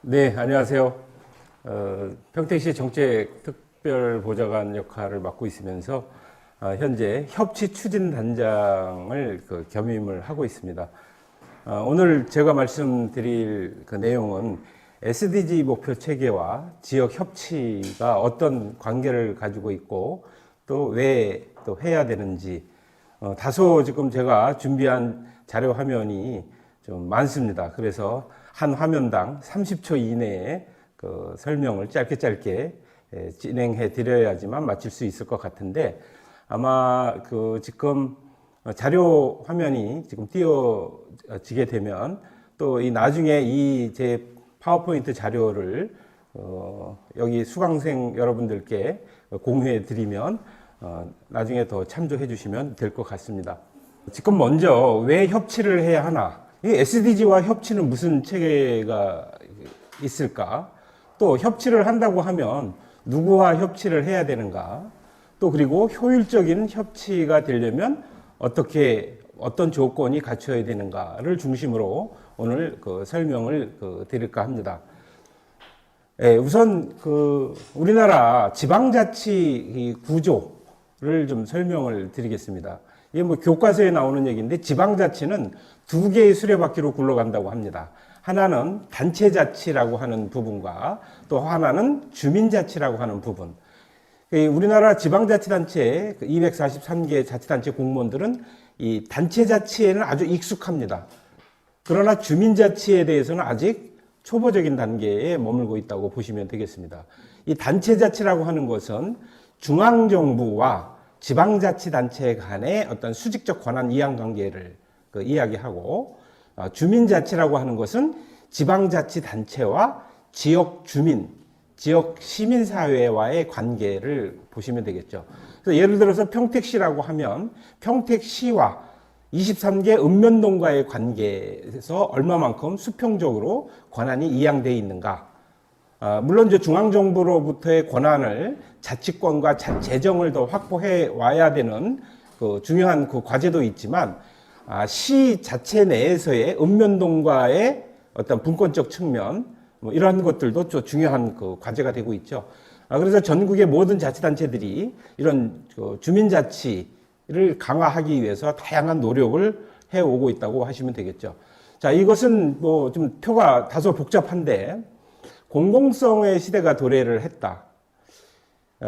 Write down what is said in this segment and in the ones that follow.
네, 안녕하세요. 평택시 정책 특별보좌관 역할을 맡고 있으면서 현재 협치 추진단장을 겸임을 하고 있습니다. 오늘 제가 말씀드릴 그 내용은 SDG 목표 체계와 지역 협치가 어떤 관계를 가지고 있고 또 왜 또 해야 되는지 다소 지금 제가 준비한 자료 화면이 좀 많습니다. 그래서 한 화면당 30초 이내에 그 설명을 짧게 진행해 드려야지만 마칠 수 있을 것 같은데 아마 그 지금 자료 화면이 지금 띄어지게 되면 또 이 나중에 이 제 파워포인트 자료를 여기 수강생 여러분들께 공유해 드리면 나중에 더 참조해 주시면 될 것 같습니다. 지금 먼저 왜 협치를 해야 하나? 이 SDG와 협치는 무슨 체계가 있을까? 또 협치를 한다고 하면 누구와 협치를 해야 되는가? 또 그리고 효율적인 협치가 되려면 어떤 조건이 갖춰야 되는가를 중심으로 오늘 설명을 드릴까 합니다. 우선 우리나라 지방자치 구조를 좀 설명을 드리겠습니다. 이게 뭐 교과서에 나오는 얘기인데 지방자치는 두 개의 수레바퀴로 굴러간다고 합니다. 하나는 단체자치라고 하는 부분과 또 하나는 주민자치라고 하는 부분. 우리나라 지방자치단체 243개 자치단체 공무원들은 이 단체자치에는 아주 익숙합니다. 그러나 주민자치에 대해서는 아직 초보적인 단계에 머물고 있다고 보시면 되겠습니다. 이 단체자치라고 하는 것은 중앙정부와 지방자치단체 간의 어떤 수직적 권한 이양관계를 이야기하고 주민자치라고 하는 것은 지방자치단체와 지역 주민, 지역 시민사회와의 관계를 보시면 되겠죠. 그래서 예를 들어서 평택시라고 하면 평택시와 23개 읍면동과의 관계에서 얼마만큼 수평적으로 권한이 이양되어 있는가. 물론 이제 중앙정부로부터의 권한을 자치권과 재정을 더 확보해 와야 되는 중요한 과제도 있지만 시 자체 내에서의 읍면동과의 어떤 분권적 측면 뭐 이러한 것들도 좀 중요한 과제가 되고 있죠. 그래서 전국의 모든 자치단체들이 이런 주민자치를 강화하기 위해서 다양한 노력을 해오고 있다고 하시면 되겠죠. 자, 이것은 뭐 좀 표가 다소 복잡한데 공공성의 시대가 도래를 했다.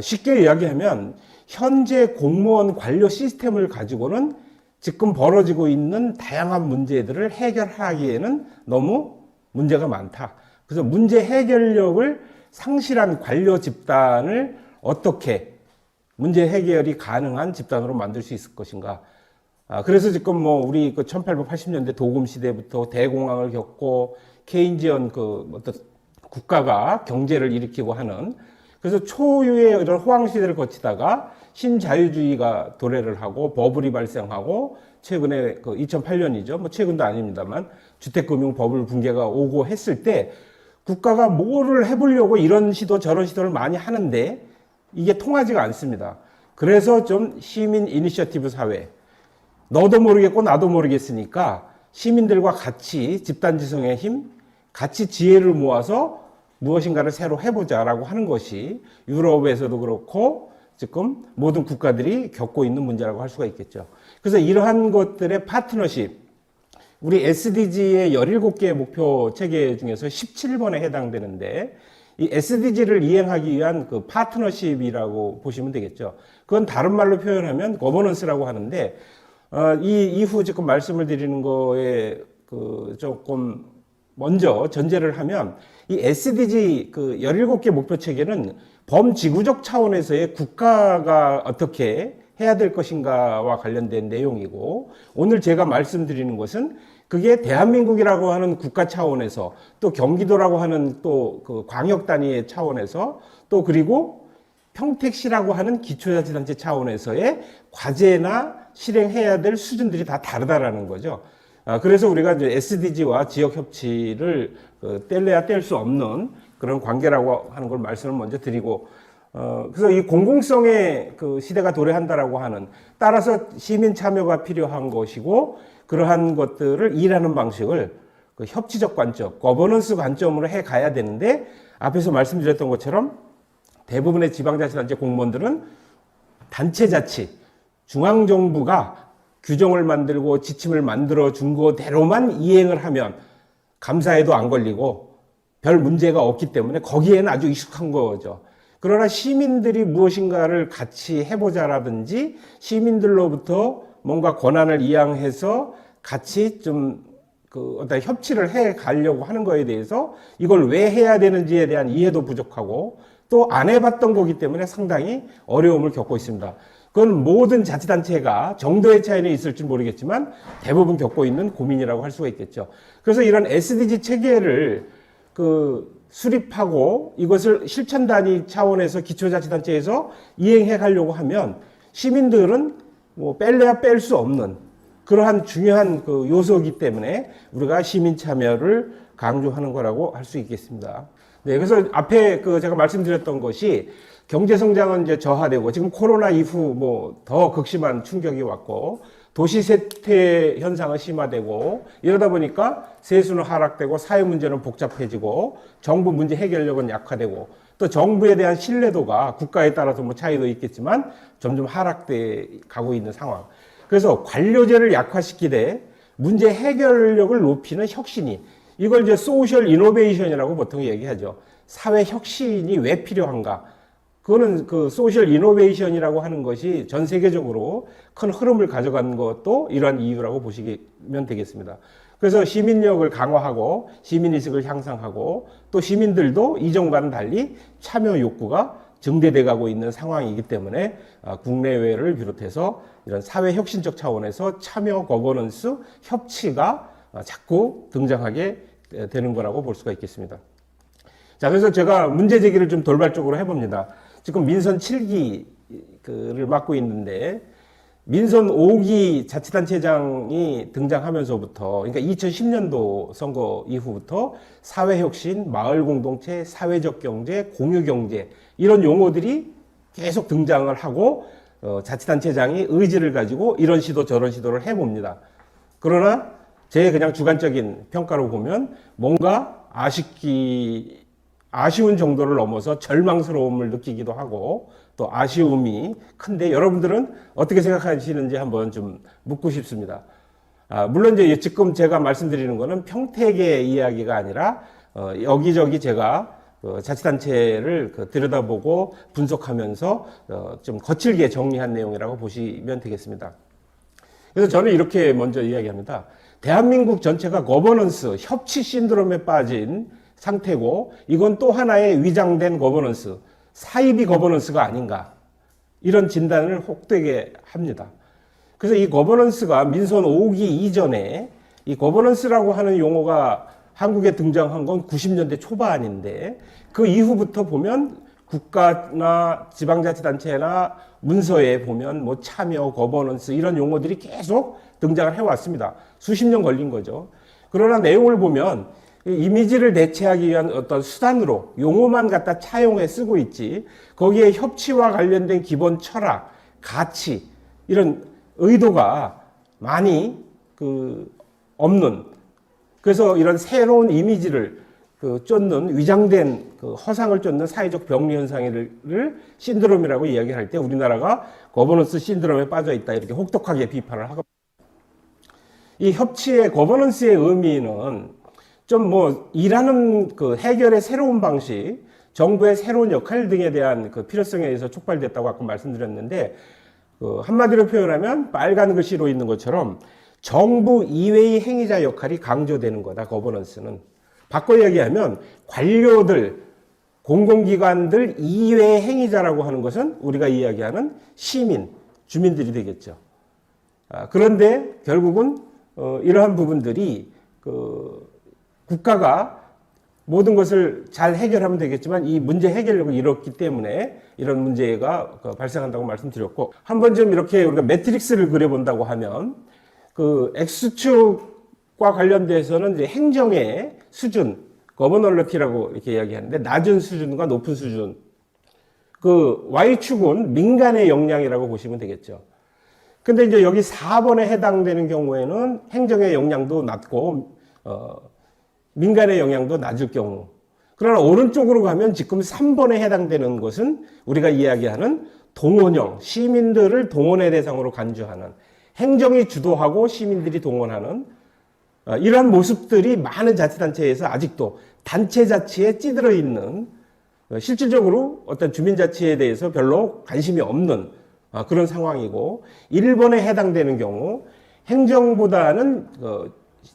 쉽게 이야기하면 현재 공무원 관료 시스템을 가지고는 지금 벌어지고 있는 다양한 문제들을 해결하기에는 너무 문제가 많다. 그래서 문제 해결력을 상실한 관료 집단을 어떻게 문제 해결이 가능한 집단으로 만들 수 있을 것인가. 그래서 지금 뭐 우리 1880년대 도금 시대부터 대공황을 겪고 케인지언 어떤 국가가 경제를 일으키고 하는 그래서 초유의 이런 호황 시대를 거치다가 신자유주의가 도래를 하고 버블이 발생하고 최근에 2008년이죠. 뭐 최근도 아닙니다만 주택금융 버블 붕괴가 오고 했을 때 국가가 뭐를 해보려고 이런 시도 저런 시도를 많이 하는데 이게 통하지가 않습니다. 그래서 좀 시민 이니셔티브 사회 너도 모르겠고 나도 모르겠으니까 시민들과 같이 집단지성의 힘 같이 지혜를 모아서 무엇인가를 새로 해보자라고 하는 것이 유럽에서도 그렇고 지금 모든 국가들이 겪고 있는 문제라고 할 수가 있겠죠. 그래서 이러한 것들의 파트너십, 우리 SDG의 17개의 목표 체계 중에서 17번에 해당되는데 이 SDG를 이행하기 위한 파트너십이라고 보시면 되겠죠. 그건 다른 말로 표현하면 거버넌스라고 하는데 이 이후 지금 말씀을 드리는 거에 조금 먼저 전제를 하면 이 SDG 17개 목표 체계는 범지구적 차원에서의 국가가 어떻게 해야 될 것인가와 관련된 내용이고 오늘 제가 말씀드리는 것은 그게 대한민국이라고 하는 국가 차원에서 또 경기도라고 하는 또 광역 단위의 차원에서 또 그리고 평택시라고 하는 기초자치단체 차원에서의 과제나 실행해야 될 수준들이 다 다르다라는 거죠. 그래서 우리가 이제 SDG와 지역 협치를 뗄래야 뗄 수 없는 그런 관계라고 하는 걸 말씀을 먼저 드리고, 그래서 이 공공성의 시대가 도래한다라고 하는 따라서 시민 참여가 필요한 것이고 그러한 것들을 일하는 방식을 그 협치적 관점, 거버넌스 관점으로 해 가야 되는데 앞에서 말씀드렸던 것처럼 대부분의 지방자치단체 공무원들은 단체자치, 중앙정부가 규정을 만들고 지침을 만들어 준 거대로만 이행을 하면 감사에도 안 걸리고 별 문제가 없기 때문에 거기에는 아주 익숙한 거죠. 그러나 시민들이 무엇인가를 같이 해보자라든지 시민들로부터 뭔가 권한을 이양해서 같이 좀 어떤 협치를 해 가려고 하는 거에 대해서 이걸 왜 해야 되는지에 대한 이해도 부족하고 또 안 해봤던 거기 때문에 상당히 어려움을 겪고 있습니다. 그건 모든 자치단체가 정도의 차이는 있을지 모르겠지만 대부분 겪고 있는 고민이라고 할 수가 있겠죠. 그래서 이런 SDG 체계를 수립하고 이것을 실천 단위 차원에서 기초자치단체에서 이행해 가려고 하면 시민들은 뭐 뺄래야 뺄 수 없는 그러한 중요한 요소이기 때문에 우리가 시민 참여를 강조하는 거라고 할 수 있겠습니다. 네, 그래서 앞에 제가 말씀드렸던 것이 경제 성장은 이제 저하되고 지금 코로나 이후 뭐 더 극심한 충격이 왔고 도시 쇠퇴 현상은 심화되고 이러다 보니까 세수는 하락되고 사회 문제는 복잡해지고 정부 문제 해결력은 약화되고 또 정부에 대한 신뢰도가 국가에 따라서 뭐 차이도 있겠지만 점점 하락돼 가고 있는 상황. 그래서 관료제를 약화시키되 문제 해결력을 높이는 혁신이 이걸 이제 소셜 이노베이션이라고 보통 얘기하죠. 사회 혁신이 왜 필요한가? 그거는 소셜 이노베이션이라고 하는 것이 전 세계적으로 큰 흐름을 가져간 것도 이러한 이유라고 보시면 되겠습니다. 그래서 시민력을 강화하고 시민의식을 향상하고 또 시민들도 이전과는 달리 참여 욕구가 증대돼 가고 있는 상황이기 때문에 국내외를 비롯해서 이런 사회 혁신적 차원에서 참여 거버넌스 협치가 자꾸 등장하게 되는 거라고 볼 수가 있겠습니다. 자, 그래서 제가 문제 제기를 좀 돌발적으로 해봅니다. 지금 민선 7기를 맡고 있는데 민선 5기 자치단체장이 등장하면서부터 그러니까 2010년도 선거 이후부터 사회혁신, 마을공동체, 사회적 경제, 공유경제 이런 용어들이 계속 등장을 하고 자치단체장이 의지를 가지고 이런 시도 저런 시도를 해봅니다. 그러나 제 그냥 주관적인 평가로 보면 뭔가 아쉬운 정도를 넘어서 절망스러움을 느끼기도 하고 또 아쉬움이 큰데 여러분들은 어떻게 생각하시는지 한번 좀 묻고 싶습니다. 물론 이제 지금 제가 말씀드리는 거는 평택의 이야기가 아니라 여기저기 제가 자치단체를 들여다보고 분석하면서 좀 거칠게 정리한 내용이라고 보시면 되겠습니다. 그래서 저는 이렇게 먼저 이야기합니다. 대한민국 전체가 거버넌스, 협치 신드롬에 빠진 상태고 이건 또 하나의 위장된 거버넌스, 사이비 거버넌스가 아닌가 이런 진단을 혹되게 합니다. 그래서 이 거버넌스가 민선 5기 이전에 이 거버넌스라고 하는 용어가 한국에 등장한 건 90년대 초반인데 그 이후부터 보면 국가나 지방자치단체나 문서에 보면 뭐 참여, 거버넌스 이런 용어들이 계속 등장을 해왔습니다. 수십 년 걸린 거죠. 그러나 내용을 보면 이미지를 대체하기 위한 어떤 수단으로 용어만 갖다 차용해 쓰고 있지 거기에 협치와 관련된 기본 철학, 가치 이런 의도가 많이 없는 그래서 이런 새로운 이미지를 쫓는 위장된 허상을 쫓는 사회적 병리 현상을 신드롬이라고 이야기할 때 우리나라가 거버넌스 신드롬에 빠져 있다 이렇게 혹독하게 비판을 하고 이 협치의 거버넌스의 의미는 좀 일하는 해결의 새로운 방식, 정부의 새로운 역할 등에 대한 필요성에 의해서 촉발됐다고 아까 말씀드렸는데 한마디로 표현하면 빨간 글씨로 있는 것처럼 정부 이외의 행위자 역할이 강조되는 거다. 거버넌스는 바꿔 이야기하면 관료들, 공공기관들 이외의 행위자라고 하는 것은 우리가 이야기하는 시민, 주민들이 되겠죠. 그런데 결국은 이러한 부분들이 국가가 모든 것을 잘 해결하면 되겠지만 이 문제 해결력을 잃었기 때문에 이런 문제가 발생한다고 말씀드렸고 한번 좀 이렇게 우리가 매트릭스를 그려본다고 하면 X축과 관련돼서는 이제 행정의 수준, 거버널러티라고 이렇게 이야기하는데 낮은 수준과 높은 수준. Y축은 민간의 역량이라고 보시면 되겠죠. 근데 이제 여기 4번에 해당되는 경우에는 행정의 역량도 낮고, 민간의 영향도 낮을 경우. 그러나 오른쪽으로 가면 지금 3번에 해당되는 것은 우리가 이야기하는 동원형, 시민들을 동원의 대상으로 간주하는, 행정이 주도하고 시민들이 동원하는 이러한 모습들이 많은 자치단체에서 아직도 단체 자치에 찌들어 있는, 실질적으로 어떤 주민자치에 대해서 별로 관심이 없는 그런 상황이고, 1번에 해당되는 경우 행정보다는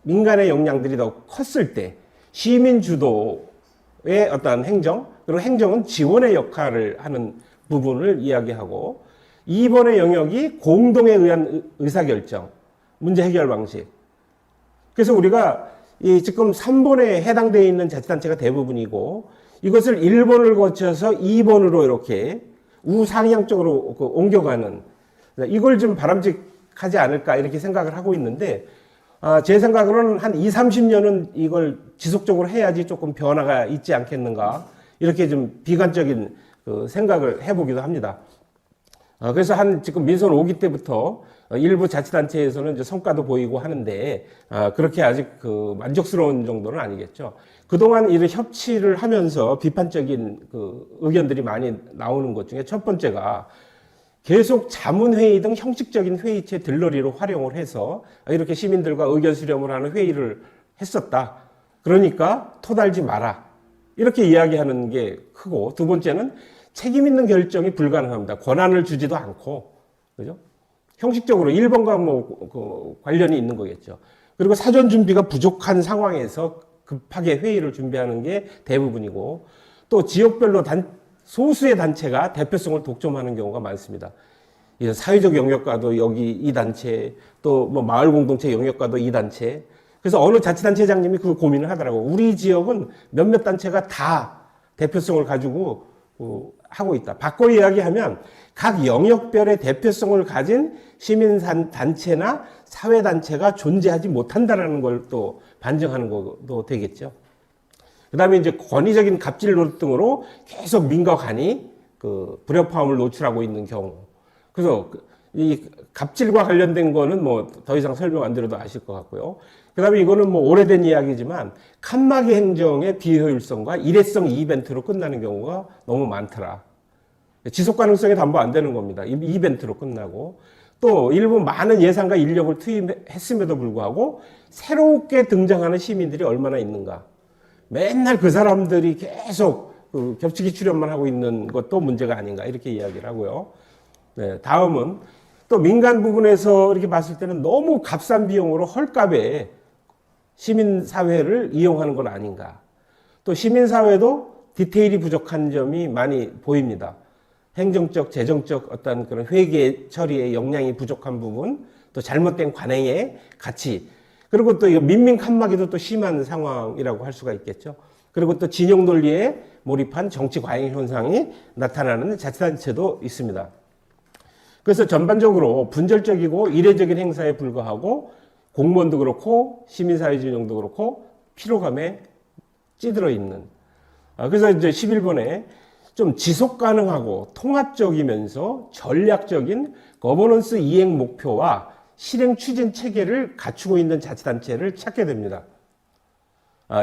민간의 역량들이 더 컸을 때 시민 주도의 어떤 행정, 그리고 행정은 지원의 역할을 하는 부분을 이야기하고, 2번의 영역이 공동에 의한 의사결정, 문제 해결 방식. 그래서 우리가 지금 3번에 해당되어 있는 자치단체가 대부분이고, 이것을 1번을 거쳐서 2번으로 이렇게 우상향적으로 옮겨가는, 이걸 좀 바람직하지 않을까 이렇게 생각을 하고 있는데, 제 생각으로는 한 20, 30년은 이걸 지속적으로 해야지 조금 변화가 있지 않겠는가, 이렇게 좀 비관적인 생각을 해보기도 합니다. 그래서 지금 민선 5기 때부터 일부 자치단체에서는 이제 성과도 보이고 하는데, 그렇게 아직 만족스러운 정도는 아니겠죠. 그동안 이런 협치를 하면서 비판적인 의견들이 많이 나오는 것 중에 첫 번째가, 계속 자문회의 등 형식적인 회의체 들러리로 활용을 해서 이렇게 시민들과 의견 수렴을 하는 회의를 했었다. 그러니까 토달지 마라. 이렇게 이야기하는 게 크고, 두 번째는 책임 있는 결정이 불가능합니다. 권한을 주지도 않고, 그죠? 형식적으로 1번과 관련이 있는 거겠죠. 그리고 사전 준비가 부족한 상황에서 급하게 회의를 준비하는 게 대부분이고, 또 지역별로 소수의 단체가 대표성을 독점하는 경우가 많습니다. 사회적 영역과도 여기 이 단체, 또 마을 공동체 영역과도 이 단체. 그래서 어느 자치단체장님이 그 고민을 하더라고요. 우리 지역은 몇몇 단체가 다 대표성을 가지고 하고 있다. 바꿔 이야기하면 각 영역별의 대표성을 가진 시민단체나 사회단체가 존재하지 못한다는 걸 또 반증하는 것도 되겠죠. 그 다음에 이제 권위적인 갑질 노릇 등으로 계속 민과 관이 불협화음을 노출하고 있는 경우. 그래서 이 갑질과 관련된 거는 더 이상 설명 안 드려도 아실 것 같고요. 그 다음에 이거는 오래된 이야기지만 칸막이 행정의 비효율성과 일회성 이벤트로 끝나는 경우가 너무 많더라. 지속 가능성이 담보 안 되는 겁니다. 이벤트로 끝나고, 또 일부 많은 예산과 인력을 투입했음에도 불구하고 새롭게 등장하는 시민들이 얼마나 있는가. 맨날 그 사람들이 계속 겹치기 출연만 하고 있는 것도 문제가 아닌가, 이렇게 이야기를 하고요. 네, 다음은 또 민간 부분에서 이렇게 봤을 때는 너무 값싼 비용으로 헐값에 시민사회를 이용하는 건 아닌가. 또 시민사회도 디테일이 부족한 점이 많이 보입니다. 행정적, 재정적 어떤 그런 회계 처리의 역량이 부족한 부분, 또 잘못된 관행의 가치, 그리고 또 민민 칸막이도 또 심한 상황이라고 할 수가 있겠죠. 그리고 또 진영 논리에 몰입한 정치 과잉 현상이 나타나는 자치단체도 있습니다. 그래서 전반적으로 분절적이고 이례적인 행사에 불과하고, 공무원도 그렇고 시민사회 진영도 그렇고 피로감에 찌들어 있는. 그래서 이제 11번에 좀 지속 가능하고 통합적이면서 전략적인 거버넌스 이행 목표와 실행 추진 체계를 갖추고 있는 자치단체를 찾게 됩니다.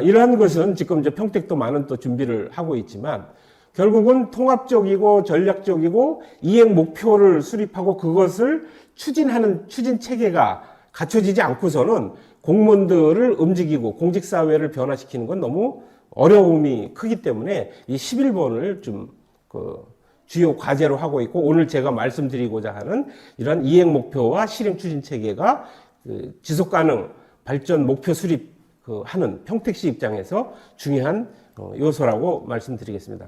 이러한 것은 지금 이제 평택도 많은 또 준비를 하고 있지만, 결국은 통합적이고 전략적이고 이행 목표를 수립하고 그것을 추진하는 추진 체계가 갖춰지지 않고서는 공무원들을 움직이고 공직사회를 변화시키는 건 너무 어려움이 크기 때문에 이 11번을 좀 주요 과제로 하고 있고, 오늘 제가 말씀드리고자 하는 이런 이행 목표와 실행 추진 체계가 지속 가능 발전 목표 수립 하는 평택시 입장에서 중요한 요소라고 말씀드리겠습니다.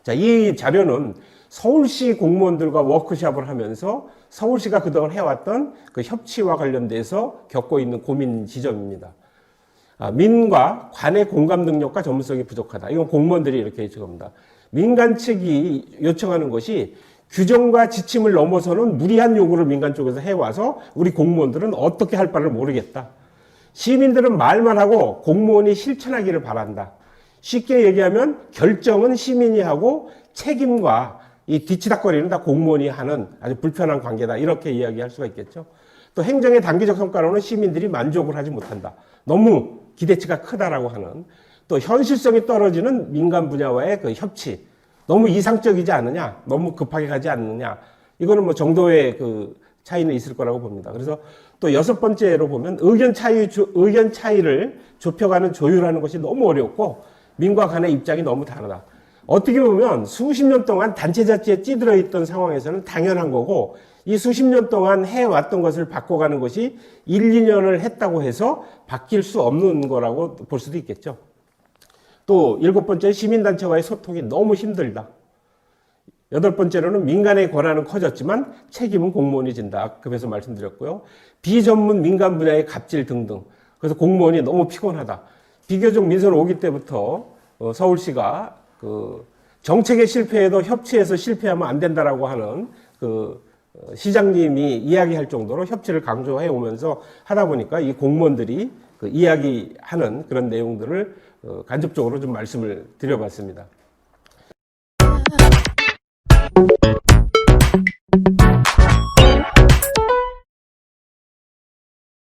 자, 이 자료는 서울시 공무원들과 워크숍을 하면서 서울시가 그동안 해왔던 그 협치와 관련돼서 겪고 있는 고민 지점입니다. 민과 관의 공감 능력과 전문성이 부족하다. 이건 공무원들이 이렇게 요청합니다. 민간 측이 요청하는 것이 규정과 지침을 넘어서는 무리한 요구를 민간 쪽에서 해와서 우리 공무원들은 어떻게 할 바를 모르겠다. 시민들은 말만 하고 공무원이 실천하기를 바란다. 쉽게 얘기하면 결정은 시민이 하고 책임과 이 뒤치다거리는 다 공무원이 하는 아주 불편한 관계다. 이렇게 이야기할 수가 있겠죠. 또 행정의 단기적 성과로는 시민들이 만족을 하지 못한다. 너무 기대치가 크다라고 하는, 또 현실성이 떨어지는 민간 분야와의 그 협치, 너무 이상적이지 않느냐, 너무 급하게 가지 않느냐, 이거는 뭐 정도의 그 차이는 있을 거라고 봅니다. 그래서 또 여섯 번째로 보면 의견 차이를 좁혀가는 조율하는 것이 너무 어렵고 민과 간의 입장이 너무 다르다. 어떻게 보면 수십 년 동안 단체 자치에 찌들어 있던 상황에서는 당연한 거고, 이 수십 년 동안 해왔던 것을 바꿔가는 것이 1, 2년을 했다고 해서 바뀔 수 없는 거라고 볼 수도 있겠죠. 또 일곱 번째, 시민단체와의 소통이 너무 힘들다. 여덟 번째로는 민간의 권한은 커졌지만 책임은 공무원이 진다. 앞에서 말씀드렸고요. 비전문 민간 분야의 갑질 등등. 그래서 공무원이 너무 피곤하다. 비교적 민선 5기 때부터 서울시가 그 정책에 실패해도 협치해서 실패하면 안 된다라고 하는 그 시장님이 이야기할 정도로 협치를 강조해 오면서 하다 보니까 이 공무원들이 그 이야기하는 그런 내용들을 간접적으로 좀 말씀을 드려봤습니다.